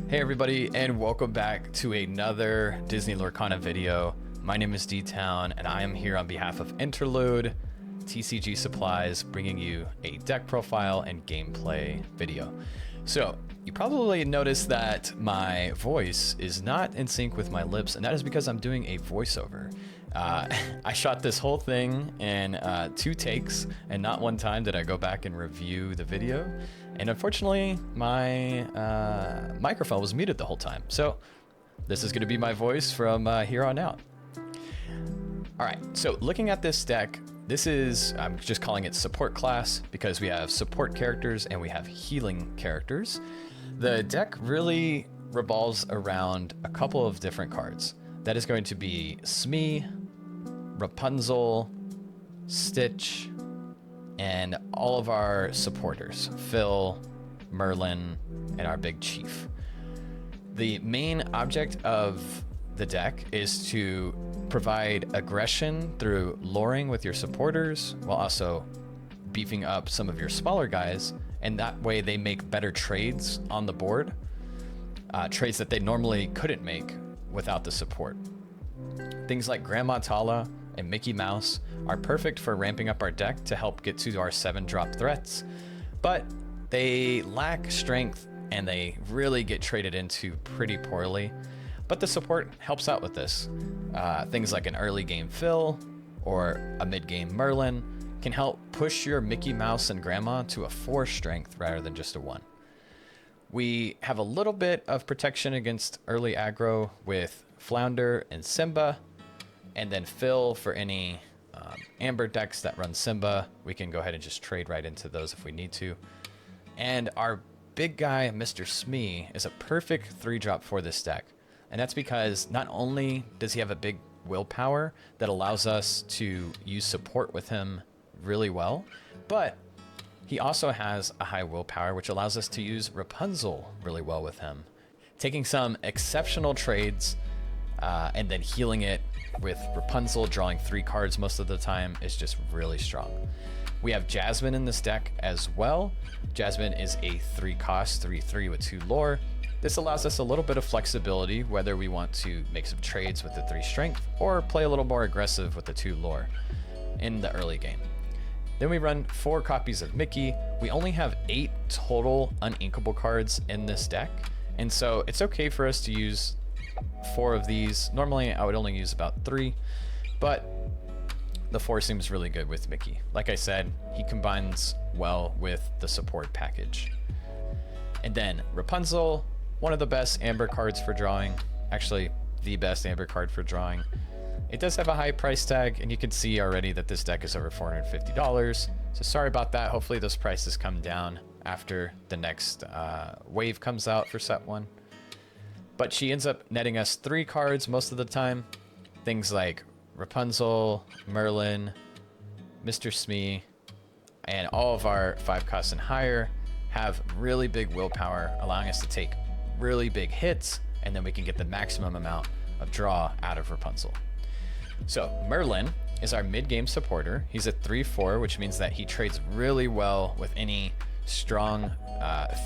Hey everybody, and welcome back to another Disney Lorcana video. My name is D-Town, and I am here on behalf of Interlude TCG Supplies, bringing you a deck profile and gameplay video. So, you probably noticed that my voice is not in sync with my lips, and that is because I'm doing a voiceover. I shot this whole thing in 2 takes, and not one time did I go back and review the video. And unfortunately, my microphone was muted the whole time. So this is going to be my voice from here on out. All right, so looking at this deck, I'm just calling it support class because we have support characters and we have healing characters. The deck really revolves around a couple of different cards. That is going to be Smee, Rapunzel, Stitch, and all of our supporters, Phil, Merlin, and our big chief. The main object of the deck is to provide aggression through luring with your supporters while also beefing up some of your smaller guys, and that way they make better trades on the board, trades that they normally couldn't make without the support. Things like Grandma Tala and Mickey Mouse are perfect for ramping up our deck to help get to our 7-drop threats, but they lack strength and they really get traded into pretty poorly. But the support helps out with this. Things like an early game Phil or a mid game Merlin can help push your Mickey Mouse and Grandma to a 4 strength rather than just a 1. We have a little bit of protection against early aggro with Flounder and Simba, and then Phil for any Amber decks that run Simba. We can go ahead and just trade right into those if we need to. And our big guy, Mr. Smee, is a perfect 3-drop for this deck. And that's because not only does he have a big willpower that allows us to use support with him really well, but he also has a high willpower, which allows us to use Rapunzel really well with him. Taking some exceptional trades and then healing it with Rapunzel, drawing 3 cards most of the time, is just really strong. We have Jasmine in this deck as well. Jasmine is a 3-cost, 3/3 with 2 lore. This allows us a little bit of flexibility, whether we want to make some trades with the 3 strength or play a little more aggressive with the 2 lore in the early game. Then we run 4 copies of Mickey. We only have 8 total uninkable cards in this deck, and so it's okay for us to use 4 of these. Normally I would only use about 3, but the 4 seems really good with Mickey. Like I said, he combines well with the support package. And then Rapunzel, one of the best Amber cards for drawing, actually the best Amber card for drawing. It does have a high price tag, and you can see already that this deck is over $450. So sorry about that. Hopefully those prices come down after the next wave comes out for set 1. But she ends up netting us 3 cards most of the time. Things like Rapunzel, Merlin, Mr. Smee, and all of our 5 costs and higher have really big willpower, allowing us to take really big hits, and then we can get the maximum amount of draw out of Rapunzel. So Merlin is our mid-game supporter. He's a 3/4, which means that he trades really well with any strong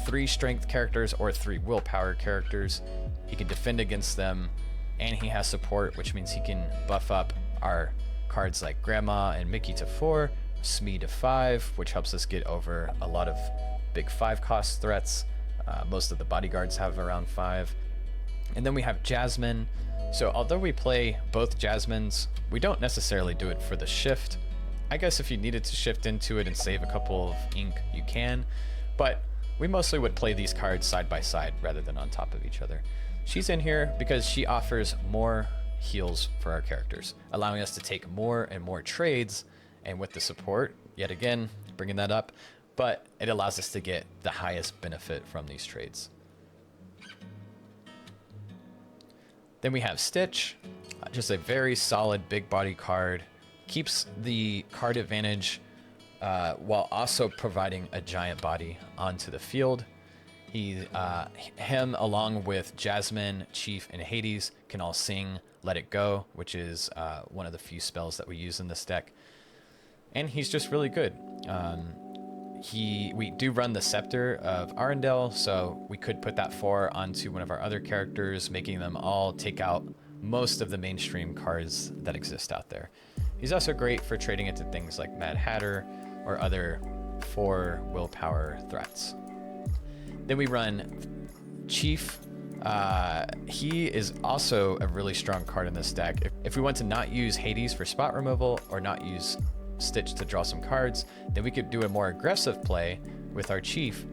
3 strength characters or 3 willpower characters. He can defend against them, and he has support, which means he can buff up our cards like Grandma and Mickey to 4, Smee to 5, which helps us get over a lot of big 5-cost threats. Most of the bodyguards have around 5. And then we have Jasmine. So although we play both Jasmines, we don't necessarily do it for the shift. I guess if you needed to shift into it and save a couple of ink, you can. But we mostly would play these cards side by side rather than on top of each other. She's in here because she offers more heals for our characters, allowing us to take more and more trades, and with the support, yet again, bringing that up, but it allows us to get the highest benefit from these trades. Then we have Stitch, just a very solid big body card, keeps the card advantage while also providing a giant body onto the field. Him along with Jasmine, Chief, and Hades can all sing Let It Go, which is one of the few spells that we use in this deck. And he's just really good. we do run the Scepter of Arundel, so we could put that 4 onto one of our other characters, making them all take out most of the mainstream cards that exist out there. He's also great for trading into things like Mad Hatter or other 4 willpower threats. Then we run Chief. He is also a really strong card in this deck. If we want to not use Hades for spot removal or not use Stitch to draw some cards, then we could do a more aggressive play with our Chief,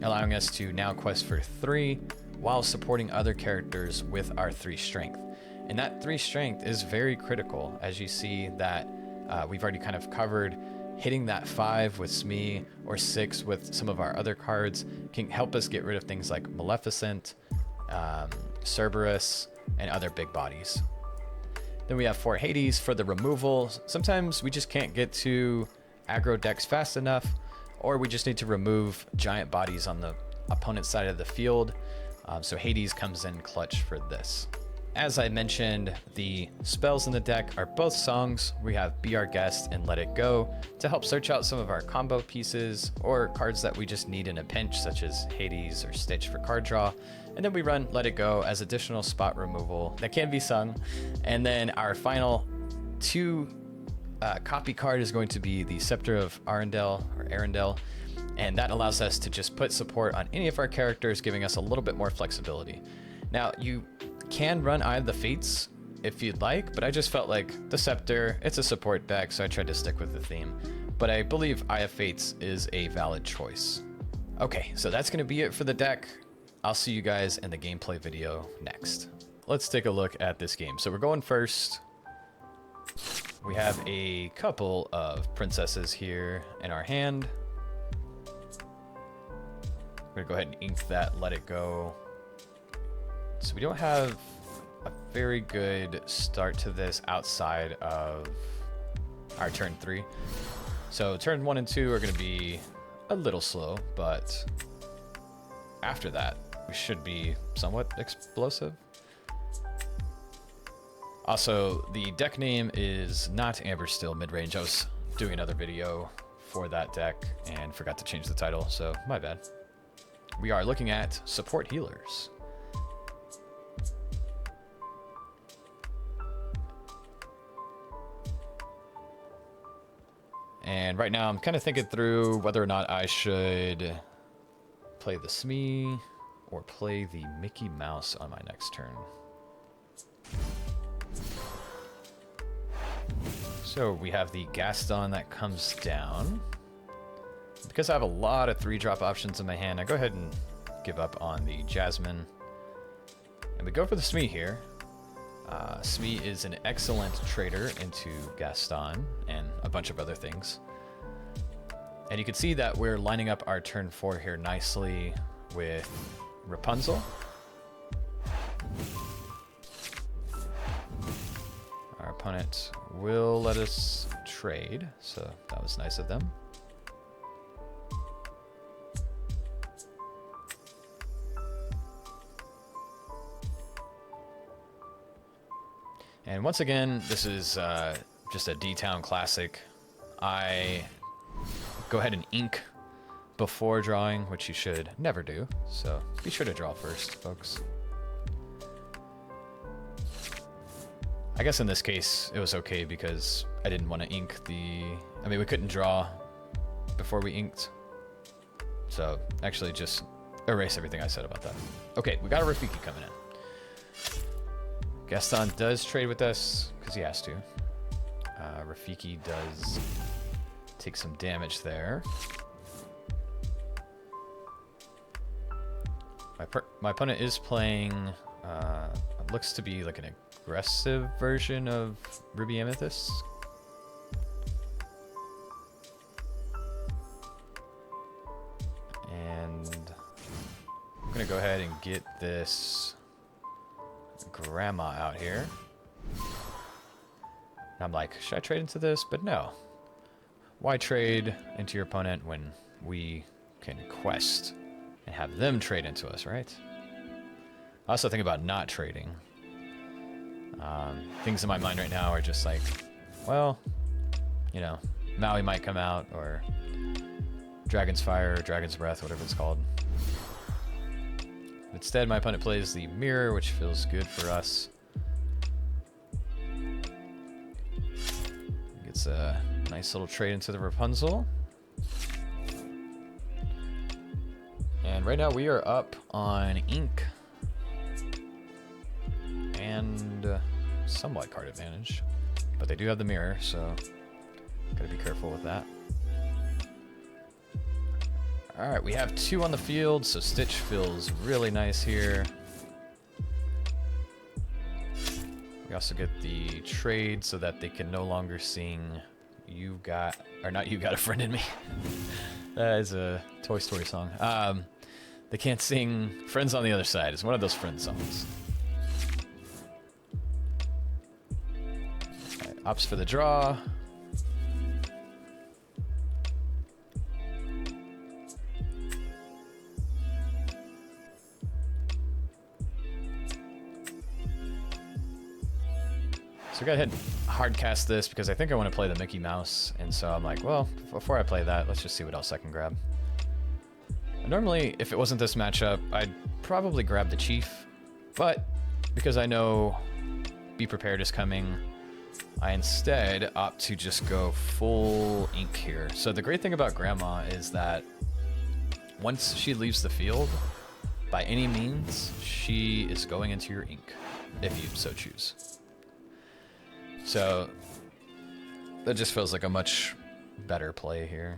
allowing us to now quest for 3 while supporting other characters with our 3 strength. And that 3 strength is very critical, as you see that we've already kind of covered. Hitting that 5 with Smee or 6 with some of our other cards can help us get rid of things like Maleficent, Cerberus, and other big bodies. Then we have 4 Hades for the removal. Sometimes we just can't get to aggro decks fast enough, or we just need to remove giant bodies on the opponent's side of the field. So Hades comes in clutch for this. As I mentioned, the spells in the deck are both songs. We have Be Our Guest and Let It Go to help search out some of our combo pieces or cards that we just need in a pinch, such as Hades or Stitch for card draw. And then we run Let It Go as additional spot removal that can be sung. And then our final 2 copy card is going to be the Scepter of Arundel or Arundel. And that allows us to just put support on any of our characters, giving us a little bit more flexibility. Now, you can run Eye of the Fates if you'd like, but I just felt like the Scepter, it's a support deck, so I tried to stick with the theme. But I believe Eye of Fates is a valid choice. Okay, so that's going to be it for the deck. I'll see you guys in the gameplay video next. Let's take a look at this game. So we're going first. We have a couple of princesses here in our hand. We're going to go ahead and ink that Let It Go. So we don't have a very good start to this outside of our turn 3. So turn 1 and 2 are going to be a little slow, but after that, we should be somewhat explosive. Also, the deck name is not Amber Still Midrange. I was doing another video for that deck and forgot to change the title, so my bad. We are looking at support healers. And right now I'm kind of thinking through whether or not I should play the Smee or play the Mickey Mouse on my next turn. So we have the Gaston that comes down. Because I have a lot of 3-drop options in my hand, I go ahead and give up on the Jasmine. And we go for the Smee here. Smee is an excellent trader into Gaston and a bunch of other things. And you can see that we're lining up our turn 4 here nicely with Rapunzel. Our opponent will let us trade, so that was nice of them. And once again, this is just a D-Town classic. I go ahead and ink before drawing, which you should never do. So be sure to draw first, folks. I guess in this case, it was okay because I didn't want to ink I mean, we couldn't draw before we inked. So actually just erase everything I said about that. Okay, we got a Rafiki coming in. Gaston does trade with us because he has to. Rafiki does take some damage there. My opponent is playing what looks to be like an aggressive version of Ruby Amethyst. And I'm gonna go ahead and get this grandma out here. And I'm like, should I trade into this? But no. Why trade into your opponent when we can quest and have them trade into us, right? I also think about not trading. Things in my mind right now are just like, well, you know, Maui might come out or Dragon's Fire, or Dragon's Breath, whatever it's called. Instead, my opponent plays the Mirror, which feels good for us. Gets a nice little trade into the Rapunzel. And right now we are up on ink and somewhat card advantage, but they do have the Mirror, so gotta be careful with that. All right, we have 2 on the field, so Stitch feels really nice here. We also get the trade so that they can no longer sing "You Got," or not "You Got a Friend in Me." That is a Toy Story song. They can't sing "Friends on the Other Side." It's one of those Friends songs. Right, opts for the draw. So I go ahead and hard cast this because I think I want to play the Mickey Mouse, and so I'm like, well, before I play that, let's just see what else I can grab. And normally, if it wasn't this matchup, I'd probably grab the Chief, but because I know Be Prepared is coming, I instead opt to just go full ink here. So the great thing about Grandma is that once she leaves the field, by any means, she is going into your ink, if you so choose. So that just feels like a much better play here.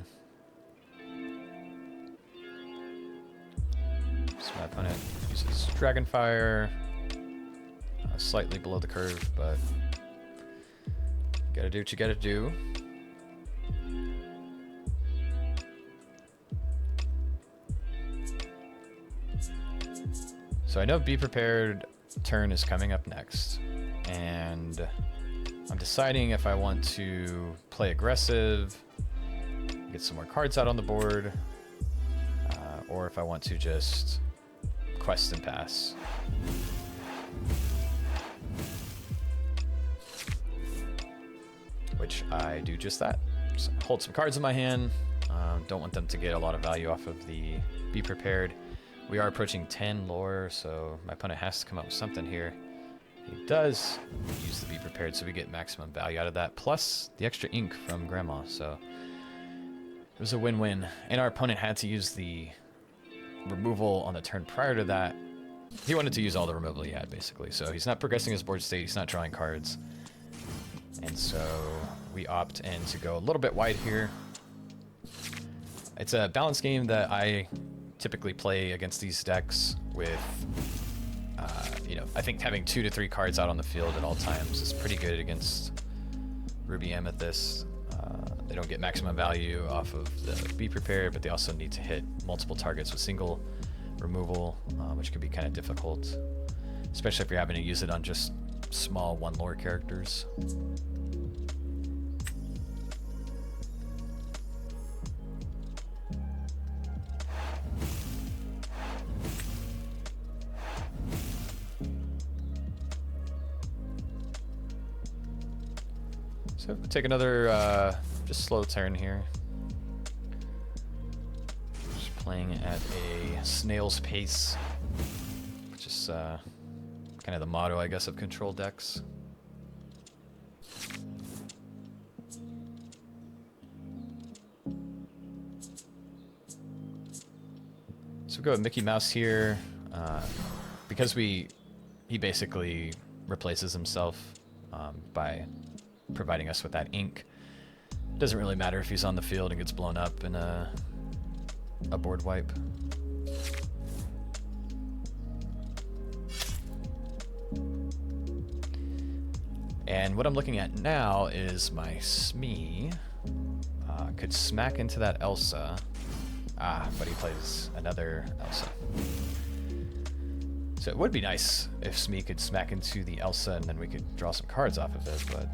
So my opponent uses Dragonfire, slightly below the curve, but you gotta do what you gotta do. So I know Be Prepared turn is coming up next, and I'm deciding if I want to play aggressive, get some more cards out on the board, or if I want to just quest and pass. Which I do just that. Just hold some cards in my hand. Don't want them to get a lot of value off of the Be Prepared. We are approaching 10 lore, so my opponent has to come up with something here. He does use the Be Prepared, so we get maximum value out of that, plus the extra ink from Grandma, so it was a win-win. And our opponent had to use the removal on the turn prior to that. He wanted to use all the removal he had, basically, so he's not progressing his board state, he's not drawing cards. And so we opt in to go a little bit wide here. It's a balance game that I typically play against these decks with you know, I think having 2 to 3 cards out on the field at all times is pretty good against Ruby Amethyst. They don't get maximum value off of the Be Prepared, but they also need to hit multiple targets with single removal, which can be kind of difficult, especially if you're having to use it on just small 1 lore characters. So we'll take another just slow turn here. Just playing at a snail's pace, which is kind of the motto, I guess, of control decks. So we'll go with Mickey Mouse here, because he basically replaces himself by providing us with that ink. Doesn't really matter if he's on the field and gets blown up in a board wipe. And what I'm looking at now is my Smee could smack into that Elsa. But he plays another Elsa. So it would be nice if Smee could smack into the Elsa and then we could draw some cards off of it, but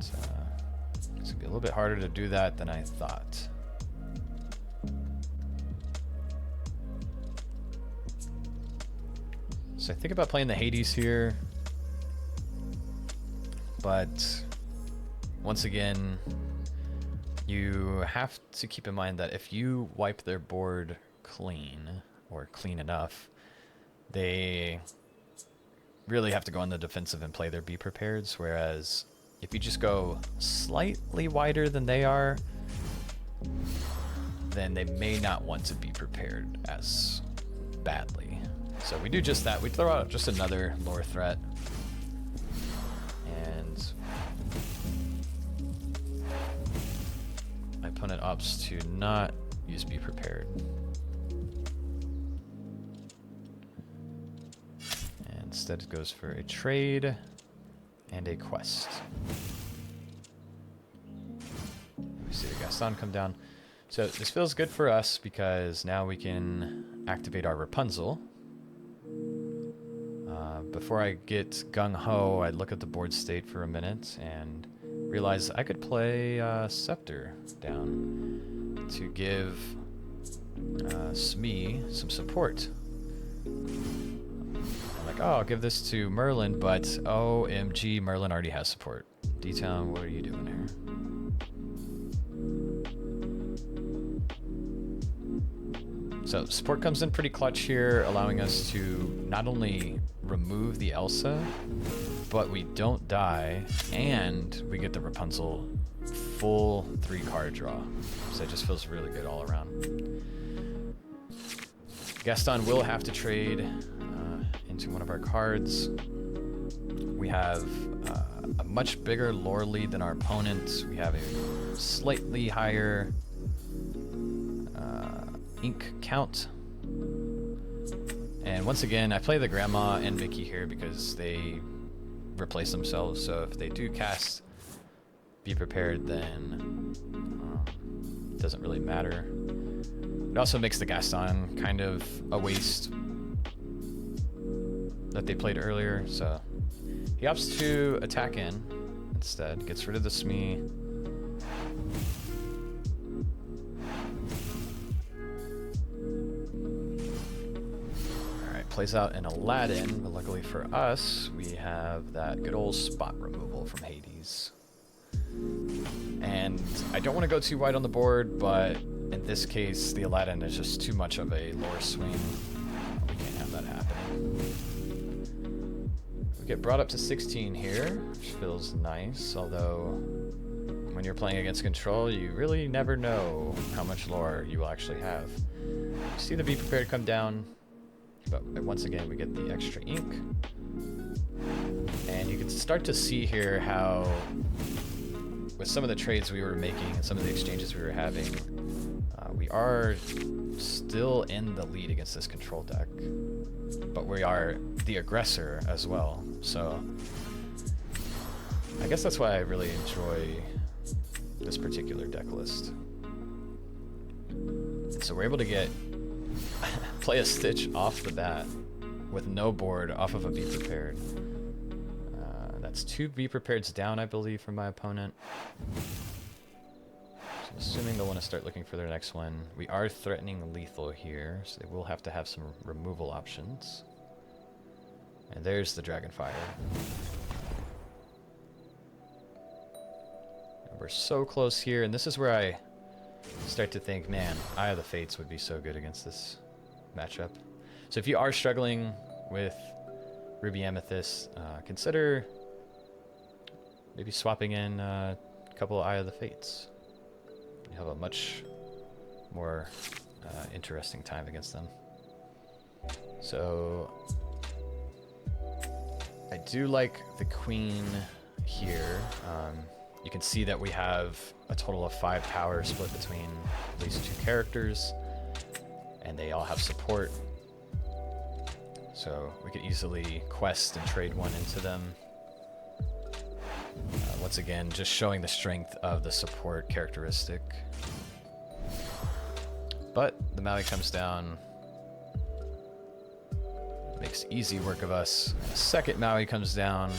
it's gonna be a little bit harder to do that than I thought. So I think about playing the Hades here, but once again, you have to keep in mind that if you wipe their board clean, or clean enough, they really have to go on the defensive and play their Be Prepareds, whereas if you just go slightly wider than they are, then they may not want to be prepared as badly. So we do just that. We throw out just another lore threat. And my opponent opts to not use Be Prepared. And instead it goes for a trade and a quest. We see the Gaston come down. So this feels good for us because now we can activate our Rapunzel. Before I get gung-ho, I'd look at the board state for a minute and realize I could play Scepter down to give Smee some support. I'm like, oh, I'll give this to Merlin, but OMG, Merlin already has support. D-Town, what are you doing here? So support comes in pretty clutch here, allowing us to not only remove the Elsa, but we don't die, and we get the Rapunzel full 3-card draw. So it just feels really good all around. Gaston will have to trade into one of our cards. We have a much bigger lore lead than our opponent. We have a slightly higher ink count. And once again, I play the Grandma and Mickey here because they replace themselves. So if they do cast Be Prepared, then it doesn't really matter. It also makes the Gaston kind of a waste that they played earlier. So he opts to attack in instead, gets rid of the Smee. Plays out an Aladdin, but luckily for us, we have that good old spot removal from Hades. And I don't want to go too wide on the board, but in this case, the Aladdin is just too much of a lore swing. We can't have that happen. We get brought up to 16 here, which feels nice, although when you're playing against control, you really never know how much lore you will actually have. You see the Be Prepared come down. But once again, we get the extra ink. And you can start to see here how, with some of the trades we were making and some of the exchanges we were having, we are still in the lead against this control deck. But we are the aggressor as well. So I guess that's why I really enjoy this particular deck list. So we're able to get play a Stitch off the bat with no board off of a Be Prepared. That's 2 Be Prepareds down, I believe, from my opponent. So assuming they'll want to start looking for their next one. We are threatening lethal here, so they will have to have some removal options. And there's the Dragonfire. And we're so close here, and this is where I start to think, man, Eye of the Fates would be so good against this matchup. So if you are struggling with Ruby Amethyst, consider maybe swapping in a couple of Eye of the Fates. You have a much more interesting time against them. So I do like the Queen here. You can see that we have a total of 5 power split between these 2 characters, and they all have support. So we could easily quest and trade one into them. Once again, just showing the strength of the support characteristic. But the Maui comes down, makes easy work of us. A second Maui comes down,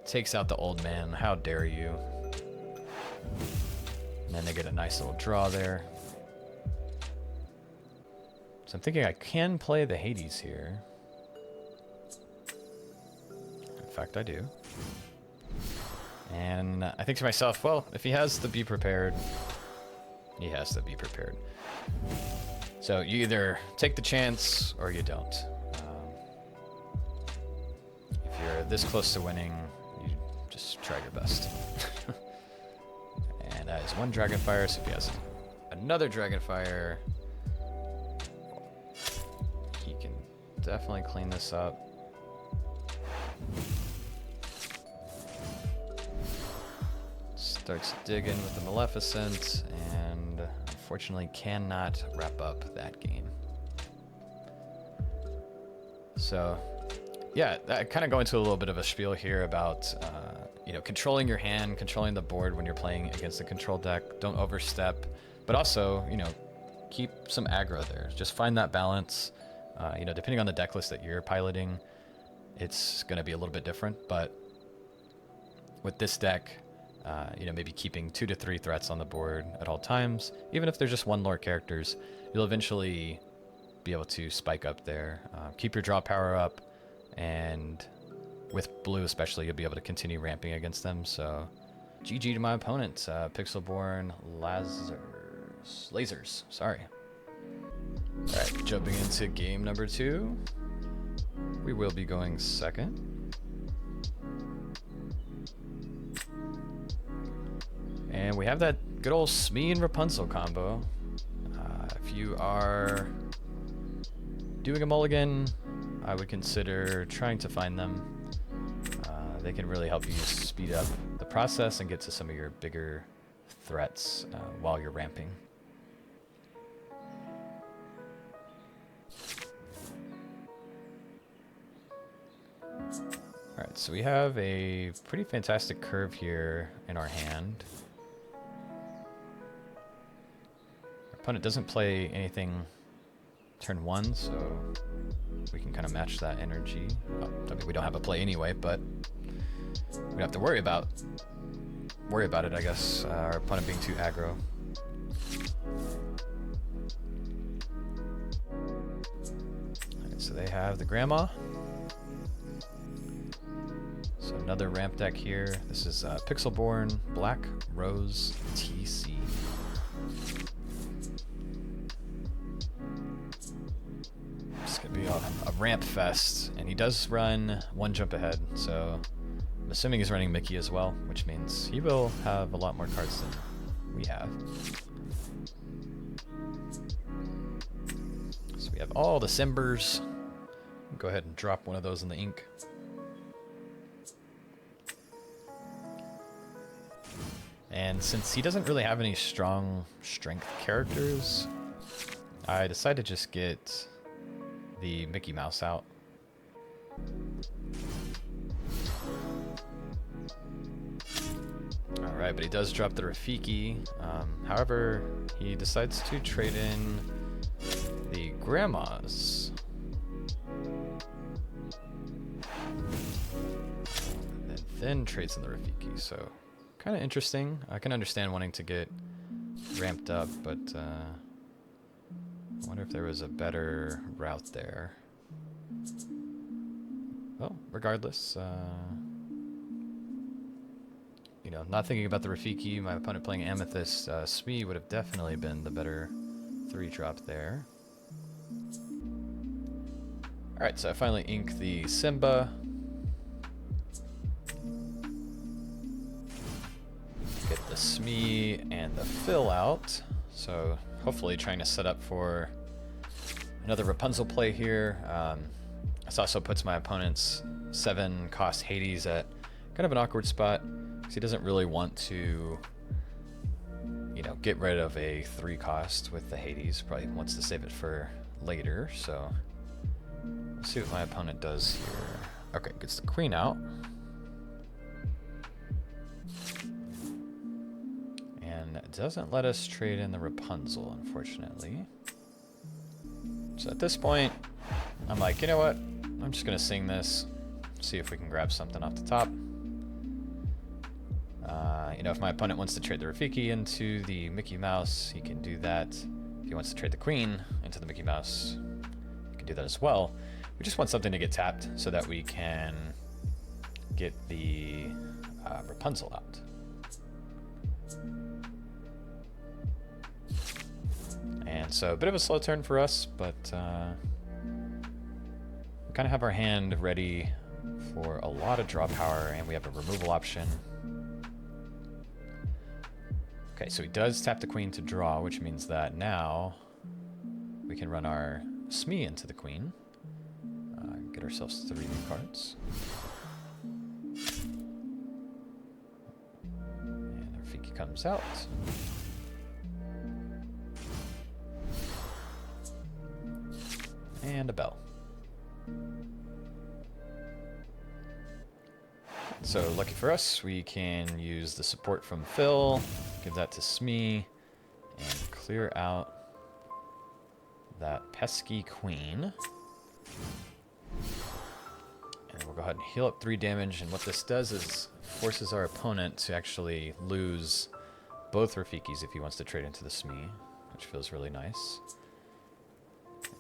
takes out the old man. How dare you? And then they get a nice little draw there. So I'm thinking I can play the Hades here. In fact, I do. And I think to myself, well, if he has the Be Prepared, He has to be prepared. So you either take the chance or you don't. If you're this close to winning, you just try your best. And that is one Dragonfire, so if he has another Dragonfire, he can definitely clean this up. Starts digging with the Maleficent, and unfortunately cannot wrap up that game. So, yeah, I kind of go into a little bit of a spiel here about, you know, controlling your hand, controlling the board when you're playing against a control deck. Don't overstep, but also, you know, keep some aggro there. Just find that balance. You know, depending on the deck list that you're piloting, it's going to be a little bit different, but with this deck, you know, maybe keeping 2 to 3 threats on the board at all times. Even if there's just one lore characters, you'll eventually be able to spike up there. Keep your draw power up, and with blue especially, you'll be able to continue ramping against them. So, GG to my opponent, Pixelborn Lasers. Sorry. All right, jumping into game number 2. We will be going second. And we have that good old Smee and Rapunzel combo. If you are doing a mulligan, I would consider trying to find them. They can really help you speed up the process and get to some of your bigger threats while you're ramping. Alright, so we have a pretty fantastic curve here in our hand. Opponent doesn't play anything turn 1, so we can kind of match that energy. Well, I mean, we don't have a play anyway, but we don't have to worry about it, I guess. Our opponent being too aggro. Alright, so they have the Grandma. So another ramp deck here. This is Pixelborn Black Rose TC. It's gonna be a ramp fest, and he does run 1 jump ahead, so I'm assuming he's running Mickey as well, which means he will have a lot more cards than we have. So we have all the Simbers. Go ahead and drop one of those in the ink. And since he doesn't really have any strong strength characters, I decided to just get the Mickey Mouse out. Alright, but he does drop the Rafiki. However, he decides to trade in the Grandmas. And then trades in the Rafiki, so kind of interesting. I can understand wanting to get ramped up, but I wonder if there was a better route there. Well, regardless, you know, not thinking about the Rafiki, my opponent playing Amethyst, Smee would have definitely been the better 3-drop there. Alright, so I finally ink the Simba. Get the Smee and the Fill out. So hopefully trying to set up for another Rapunzel play here. This also puts my opponent's 7 cost Hades at kind of an awkward spot, because he doesn't really want to, you know, get rid of a 3 cost with the Hades. Probably wants to save it for later, so let's see what my opponent does here. Okay, gets the Queen out. And it doesn't let us trade in the Rapunzel, unfortunately. So at this point, I'm like, you know what? I'm just going to sing this, see if we can grab something off the top. You know, if my opponent wants to trade the Rafiki into the Mickey Mouse, he can do that. If he wants to trade the Queen into the Mickey Mouse, he can do that as well. We just want something to get tapped so that we can get the Rapunzel out. And so a bit of a slow turn for us, but we kind of have our hand ready for a lot of draw power, and we have a removal option. Okay, so he does tap the queen to draw, which means that now we can run our Smee into the queen. Get ourselves 3 new cards. And our Rafiki comes out. And a bell. So lucky for us, we can use the support from Phil, give that to Smee, and clear out that pesky queen. And we'll go ahead and heal up 3 damage, and what this does is forces our opponent to actually lose both Rafikis if he wants to trade into the Smee, which feels really nice.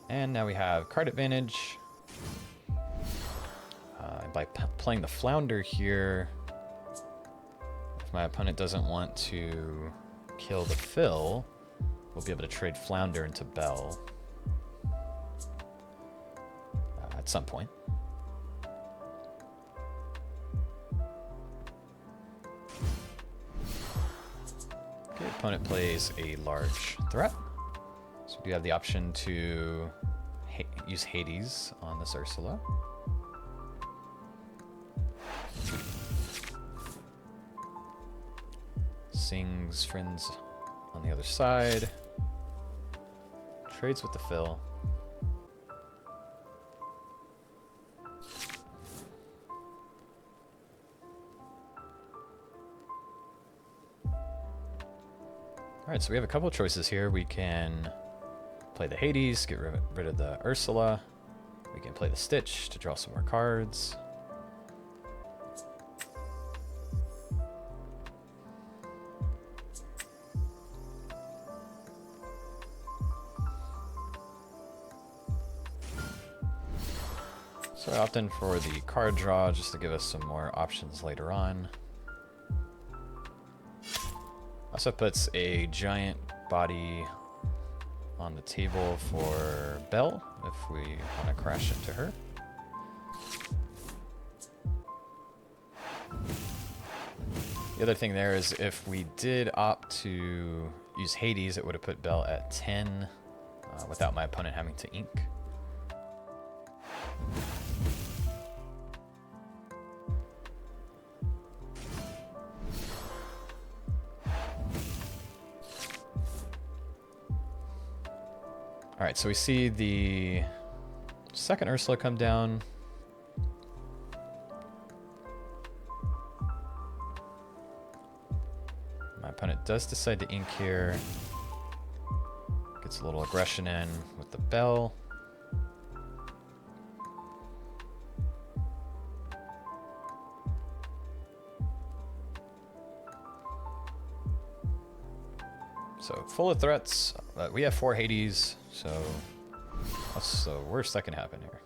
And now we have card advantage. By playing the Flounder here, if my opponent doesn't want to kill the Phil, we'll be able to trade Flounder into Bell at some point. Okay, opponent plays a large threat. So we do have the option to use Hades on this Ursula. Sings friends on the other side. Trades with the Phil. Alright, so we have a couple of choices here. We can play the Hades, get rid of the Ursula. We can play the Stitch to draw some more cards. So I opt in for the card draw just to give us some more options later on. Also puts a giant body on the table for Belle if we want to crash into her. The other thing there is if we did opt to use Hades, it would have put Belle at 10 without my opponent having to ink. Alright, so we see the second Ursula come down. My opponent does decide to ink here. Gets a little aggression in with the Bell. So full of threats. We have 4 Hades, so what's the worst that can happen here?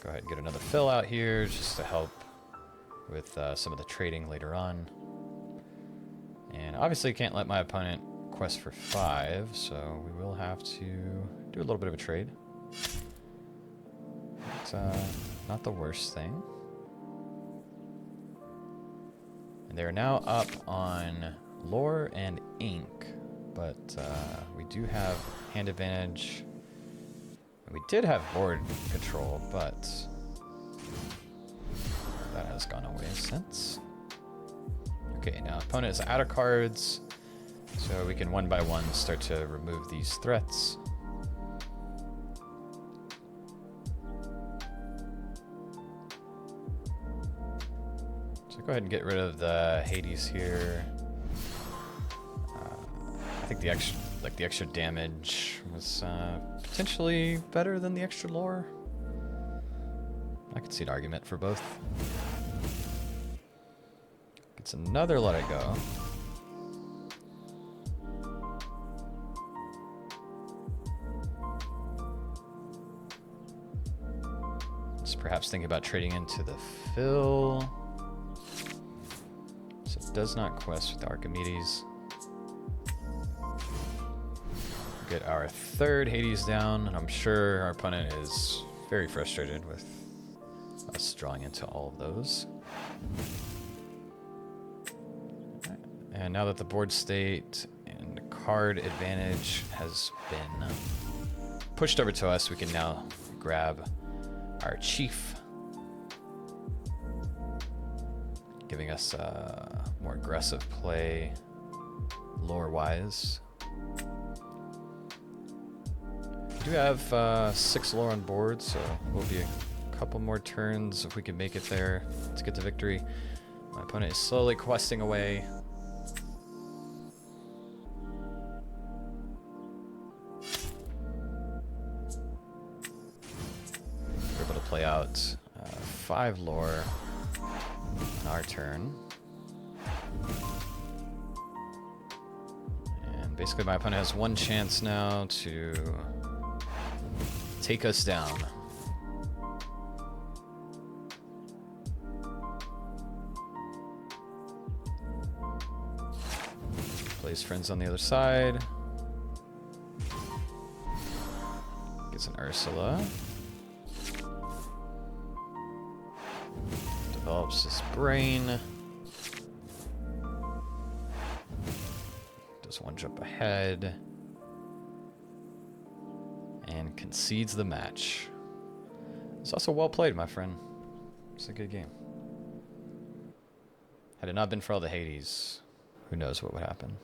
Go ahead and get another Phil out here just to help with some of the trading later on. And obviously can't let my opponent quest for 5, so we will have to do a little bit of a trade. It's not the worst thing. And they're now up on lore and ink, but we do have hand advantage. We did have board control, but that has gone away since. Okay, now opponent is out of cards, so we can one by one start to remove these threats. Go ahead and get rid of the Hades here. I think the extra damage was potentially better than the extra lore. I could see an argument for both. Gets another let it go. Just perhaps thinking about trading into the Phil. does not quest with Archimedes. Get our third Hades down, and I'm sure our opponent is very frustrated with us drawing into all of those. And now that the board state and card advantage has been pushed over to us, we can now grab our chief, giving us a more aggressive play lore-wise. We do have 6 lore on board, so we'll be a couple more turns if we can make it there to get to victory. My opponent is slowly questing away. We're able to play out 5 lore on our turn. And basically my opponent has 1 chance now to take us down. Plays friends on the other side. Gets an Ursula. Develops his brain. Does 1 jump ahead. And concedes the match. It's also well played, my friend. It's a good game. Had it not been for all the Hades, who knows what would happen.